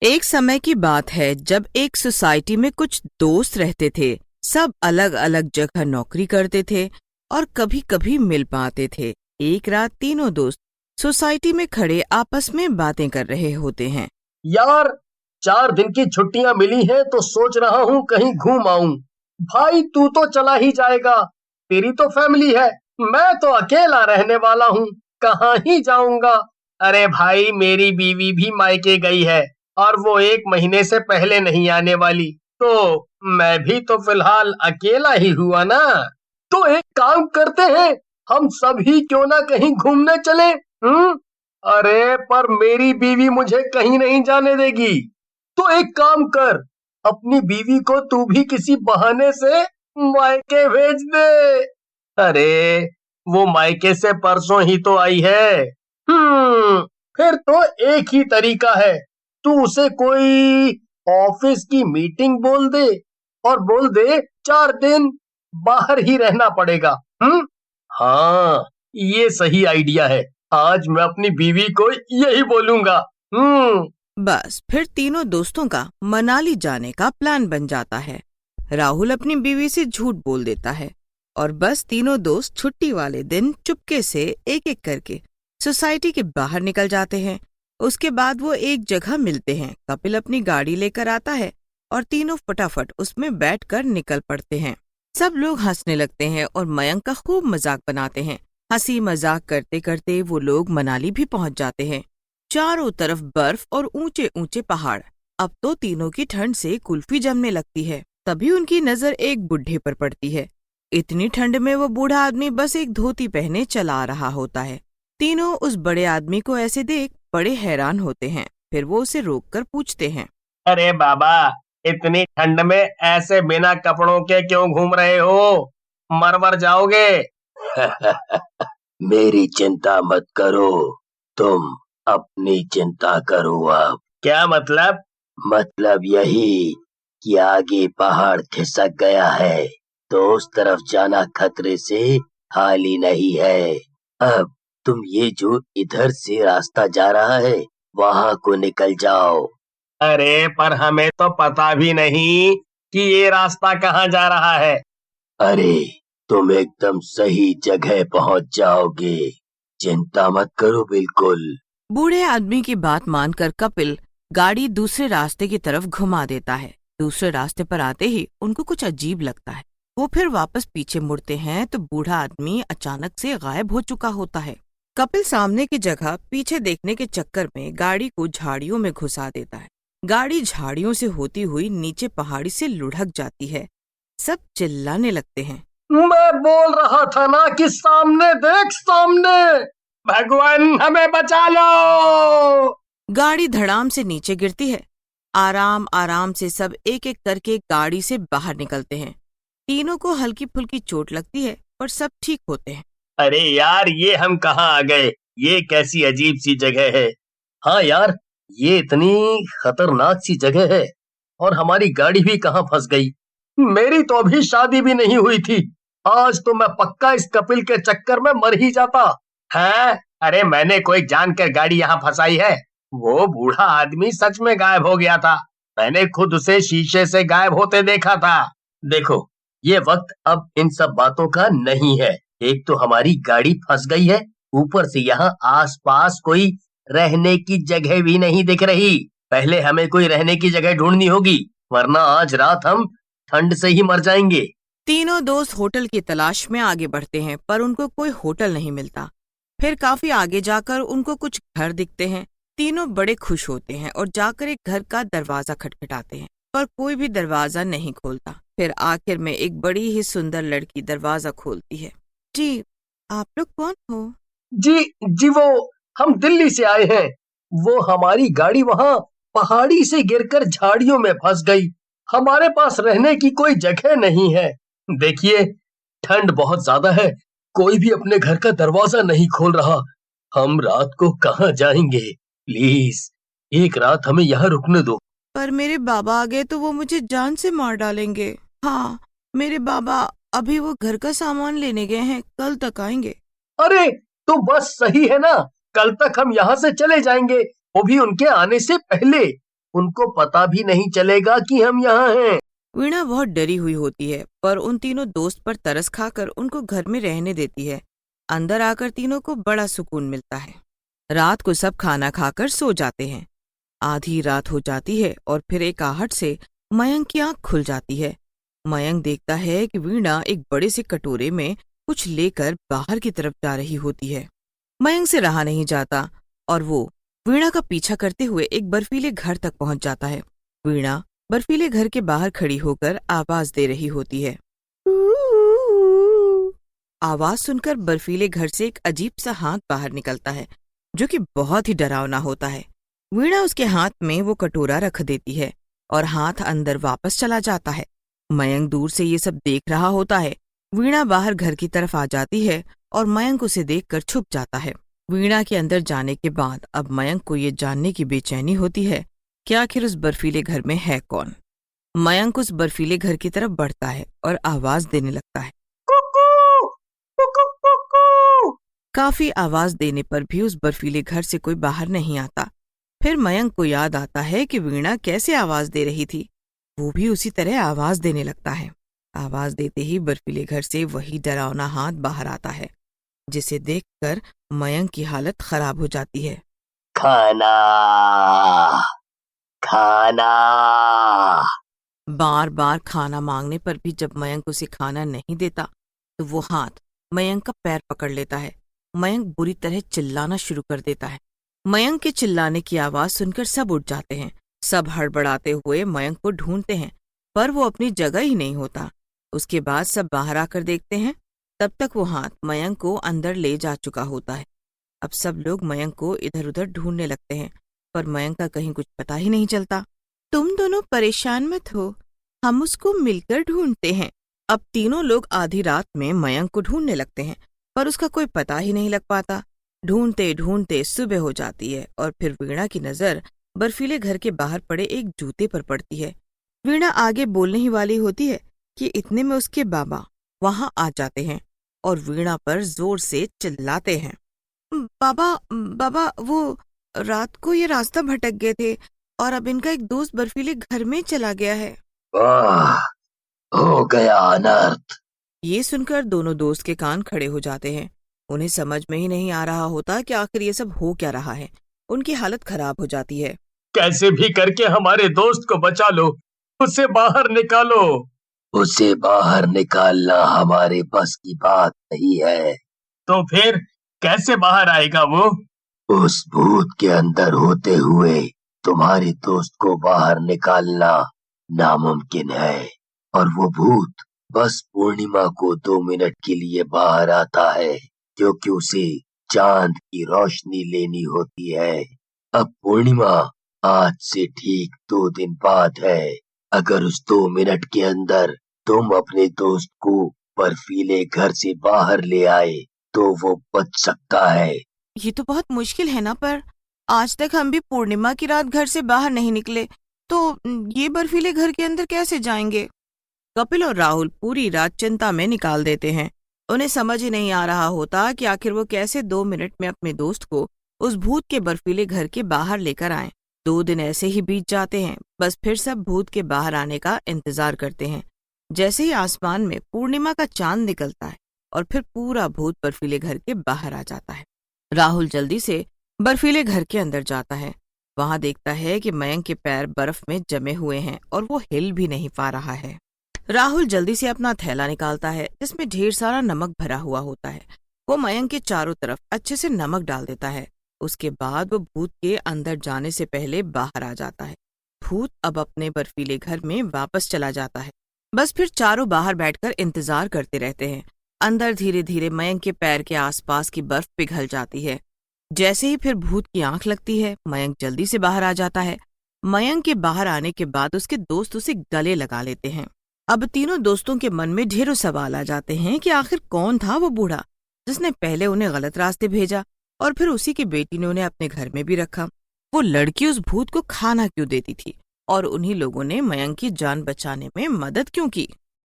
एक समय की बात है जब एक सोसाइटी में कुछ दोस्त रहते थे। सब अलग अलग जगह नौकरी करते थे और कभी कभी मिल पाते थे। एक रात तीनों दोस्त सोसाइटी में खड़े आपस में बातें कर रहे होते हैं। यार, 4 दिन की छुट्टियां मिली हैं तो सोच रहा हूँ कहीं घूम आऊं। भाई तू तो चला ही जाएगा, तेरी तो फैमिली है, मैं तो अकेला रहने वाला हूँ, कहाँ ही जाऊंगा। अरे भाई, मेरी बीवी भी मायके गई है और वो 1 महीने से पहले नहीं आने वाली, तो मैं भी तो फिलहाल अकेला ही हुआ ना। तो एक काम करते हैं, हम सभी क्यों ना कहीं घूमने चले। हम्म। अरे पर मेरी बीवी मुझे कहीं नहीं जाने देगी। तो एक काम कर, अपनी बीवी को तू भी किसी बहाने से मायके भेज दे। अरे, वो मायके से परसों ही तो आई है। हम्म। फिर तो एक ही तरीका है, तू उसे कोई ऑफिस की मीटिंग बोल दे और बोल दे 4 दिन बाहर ही रहना पड़ेगा। हाँ, ये सही आइडिया है। आज मैं अपनी बीवी को यही बोलूंगा। बस फिर तीनों दोस्तों का मनाली जाने का प्लान बन जाता है। राहुल अपनी बीवी से झूठ बोल देता है और बस तीनों दोस्त छुट्टी वाले दिन चुपके से एक एक करके सोसाइटी के बाहर निकल जाते हैं। उसके बाद वो एक जगह मिलते हैं। कपिल अपनी गाड़ी लेकर आता है और तीनों फटाफट उसमें बैठकर निकल पड़ते हैं। सब लोग हंसने लगते हैं और मयंक का खूब मजाक बनाते हैं। हंसी मजाक करते करते वो लोग मनाली भी पहुंच जाते हैं। चारों तरफ बर्फ और ऊंचे ऊंचे पहाड़। अब तो तीनों की ठंड से कुल्फी जमने लगती है। तभी उनकी नजर एक बुढ़े पर पड़ती है। इतनी ठंड में वो बूढ़ा आदमी बस एक धोती पहने चला आ रहा होता है। तीनों उस बड़े आदमी को ऐसे देख बड़े हैरान होते हैं। फिर वो उसे रोककर पूछते हैं, अरे बाबा, इतनी ठंड में ऐसे बिना कपड़ों के क्यों घूम रहे हो? मर जाओगे। मेरी चिंता मत करो, तुम अपनी चिंता करो। अब क्या मतलब? मतलब यही कि आगे पहाड़ खिसक गया है, तो उस तरफ जाना खतरे से खाली नहीं है। अब तुम ये जो इधर से रास्ता जा रहा है वहां को निकल जाओ। अरे पर हमें तो पता भी नहीं कि ये रास्ता कहाँ जा रहा है। अरे, तुम एकदम सही जगह पहुंच जाओगे, चिंता मत करो बिल्कुल। बूढ़े आदमी की बात मानकर कपिल गाड़ी दूसरे रास्ते की तरफ घुमा देता है। दूसरे रास्ते पर आते ही उनको कुछ अजीब लगता है। वो फिर वापस पीछे मुड़ते हैं तो बूढ़ा आदमी अचानक से गायब हो चुका होता है। कपिल सामने की जगह पीछे देखने के चक्कर में गाड़ी को झाड़ियों में घुसा देता है। गाड़ी झाड़ियों से होती हुई नीचे पहाड़ी से लुढ़क जाती है। सब चिल्लाने लगते हैं, मैं बोल रहा था ना कि सामने देख, सामने। भगवान हमें बचा लो। गाड़ी धड़ाम से नीचे गिरती है। आराम आराम से सब एक एक करके गाड़ी से बाहर निकलते हैं। तीनों को हल्की फुल्की चोट लगती है पर सब ठीक होते हैं। अरे यार, ये हम कहाँ आ गए? ये कैसी अजीब सी जगह है। हाँ यार, ये इतनी खतरनाक सी जगह है और हमारी गाड़ी भी कहाँ फंस गई। मेरी तो अभी शादी भी नहीं हुई थी। आज तो मैं पक्का इस कपिल के चक्कर में मर ही जाता है। अरे, मैंने कोई जानकर गाड़ी यहाँ फंसाई है? वो बूढ़ा आदमी सच में गायब हो गया था। मैंने खुद उसे शीशे से गायब होते देखा था। देखो, ये वक्त अब इन सब बातों का नहीं है। एक तो हमारी गाड़ी फंस गई है, ऊपर से यहाँ आसपास कोई रहने की जगह भी नहीं दिख रही। पहले हमें कोई रहने की जगह ढूंढनी होगी, वरना आज रात हम ठंड से ही मर जाएंगे। तीनों दोस्त होटल की तलाश में आगे बढ़ते हैं पर उनको कोई होटल नहीं मिलता। फिर काफी आगे जाकर उनको कुछ घर दिखते हैं। तीनों बड़े खुश होते हैं और जाकर एक घर का दरवाजा खटखटाते हैं पर कोई भी दरवाजा नहीं खोलता। फिर आखिर में एक बड़ी ही सुंदर लड़की दरवाजा खोलती है। जी, आप लोग कौन हो? जी जी, वो हम दिल्ली से आए हैं। वो हमारी गाड़ी वहाँ पहाड़ी से गिरकर झाड़ियों में फंस गई। हमारे पास रहने की कोई जगह नहीं है। देखिए, ठंड बहुत ज्यादा है, कोई भी अपने घर का दरवाजा नहीं खोल रहा। हम रात को कहाँ जाएंगे? प्लीज एक रात हमें यहाँ रुकने दो। पर मेरे बाबा आ गए तो वो मुझे जान से मार डालेंगे। हाँ, मेरे बाबा अभी वो घर का सामान लेने गए हैं, कल तक आएंगे। अरे, तो बस सही है ना, कल तक हम यहाँ से चले जाएंगे, वो भी उनके आने से पहले। उनको पता भी नहीं चलेगा कि हम यहाँ हैं। वीणा बहुत डरी हुई होती है, पर उन तीनों दोस्त पर तरस खाकर उनको घर में रहने देती है। अंदर आकर तीनों को बड़ा सुकून मिलता है। रात को सब खाना खाकर सो जाते हैं। आधी रात हो जाती है और फिर एक आहट से मयंक की आंख खुल जाती है। मयंक देखता है कि वीणा एक बड़े से कटोरे में कुछ लेकर बाहर की तरफ जा रही होती है। मयंक से रहा नहीं जाता और वो वीणा का पीछा करते हुए एक बर्फीले घर तक पहुंच जाता है। वीणा बर्फीले घर के बाहर खड़ी होकर आवाज दे रही होती है। आवाज सुनकर बर्फीले घर से एक अजीब सा हाथ बाहर निकलता है, जो कि बहुत ही डरावना होता है। वीणा उसके हाथ में वो कटोरा रख देती है और हाथ अंदर वापस चला जाता है। मयंक दूर से ये सब देख रहा होता है। वीणा बाहर घर की तरफ आ जाती है और मयंक उसे देखकर छुप जाता है। वीणा के अंदर जाने के बाद अब मयंक को ये जानने की बेचैनी होती है कि आखिर उस बर्फीले घर में है कौन। मयंक उस बर्फीले घर की तरफ बढ़ता है और आवाज देने लगता है। कुकू, कुकू, कुकू। काफी आवाज देने पर भी उस बर्फीले घर से कोई बाहर नहीं आता। फिर मयंक को याद आता है कि वीणा कैसे आवाज दे रही थी। वो भी उसी तरह आवाज देने लगता है। आवाज देते ही बर्फीले घर से वही डरावना हाथ बाहर आता है, जिसे देखकर मयंक की हालत खराब हो जाती है। खाना, खाना। बार बार खाना मांगने पर भी जब मयंक उसे खाना नहीं देता तो वो हाथ मयंक का पैर पकड़ लेता है। मयंक बुरी तरह चिल्लाना शुरू कर देता है। मयंक के चिल्लाने की आवाज सुनकर सब उठ जाते हैं। सब हड़बड़ाते हुए मयंक को ढूंढते हैं, पर वो अपनी जगह ही नहीं होता। उसके बाद सब बाहर आकर देखते हैं, तब तक वो हाथ मयंक को अंदर ले जा चुका होता है। अब सब लोग मयंक को इधर उधर ढूंढने लगते हैं, पर मयंक का कहीं कुछ पता ही नहीं चलता। तुम दोनों परेशान मत हो, हम उसको मिलकर ढूंढते हैं। अब तीनों लोग आधी रात में मयंक को ढूंढने लगते हैं, पर उसका कोई पता ही नहीं लग पाता। ढूंढते ढूंढते सुबह हो जाती है और फिर वीणा की नजर बर्फीले घर के बाहर पड़े एक जूते पर पड़ती है। वीणा आगे बोलने ही वाली होती है कि इतने में उसके बाबा वहां आ जाते हैं और वीणा पर जोर से चिल्लाते हैं। बाबा, बाबा, वो रात को ये रास्ता भटक गए थे और अब इनका एक दोस्त बर्फीले घर में चला गया है। वाह, हो गया अनर्थ। ये सुनकर दोनों दोस्त के कान खड़े हो जाते हैं। उन्हें समझ में ही नहीं आ रहा होता कि आखिर ये सब हो क्या रहा है। उनकी हालत खराब हो जाती है। कैसे भी करके हमारे दोस्त को बचा लो, उसे बाहर निकालो। उसे बाहर निकालना हमारे बस की बात नहीं है। तो फिर कैसे बाहर आएगा वो? उस भूत के अंदर होते हुए तुम्हारे दोस्त को बाहर निकालना नामुमकिन है, और वो भूत बस पूर्णिमा को 2 मिनट के लिए बाहर आता है, क्योंकि उसे चांद की रोशनी लेनी होती है। अब पूर्णिमा आज से ठीक 2 दिन बाद है। अगर उस 2 मिनट के अंदर तुम अपने दोस्त को बर्फीले घर से बाहर ले आए तो वो बच सकता है। ये तो बहुत मुश्किल है ना, पर आज तक हम भी पूर्णिमा की रात घर से बाहर नहीं निकले, तो ये बर्फीले घर के अंदर कैसे जाएंगे? कपिल और राहुल पूरी रात चिंता में निकाल देते हैं। उन्हें समझ ही नहीं आ रहा होता कि आखिर वो कैसे 2 मिनट में अपने दोस्त को उस भूत के बर्फीले घर के बाहर लेकर आए। 2 दिन ऐसे ही बीत जाते हैं। बस फिर सब भूत के बाहर आने का इंतजार करते हैं। जैसे ही आसमान में पूर्णिमा का चांद निकलता है और फिर पूरा भूत बर्फीले घर के बाहर आ जाता है। राहुल जल्दी से बर्फीले घर के अंदर जाता है। वहां देखता है कि मयंक के पैर बर्फ में जमे हुए हैं और वो हिल भी नहीं पा रहा है। राहुल जल्दी से अपना थैला निकालता है, जिसमें ढेर सारा नमक भरा हुआ होता है। वो मयंक के चारों तरफ अच्छे से नमक डाल देता है। उसके बाद वो भूत के अंदर जाने से पहले बाहर आ जाता है। भूत अब अपने बर्फीले घर में वापस चला जाता है। बस फिर चारों बाहर बैठकर इंतजार करते रहते हैं। अंदर धीरे धीरे मयंक के पैर के आसपास की बर्फ पिघल जाती है। जैसे ही फिर भूत की आंख लगती है, मयंक जल्दी से बाहर आ जाता है। मयंक के बाहर आने के बाद उसके दोस्त उसे गले लगा लेते हैं। अब तीनों दोस्तों के मन में ढेरों सवाल आ जाते हैं कि आखिर कौन था वो बूढ़ा जिसने पहले उन्हें गलत रास्ते भेजा और फिर उसी की बेटी ने उन्हें अपने घर में भी रखा। वो लड़की उस भूत को खाना क्यों देती थी और उन्हीं लोगों ने मयंक की जान बचाने में मदद क्यों की?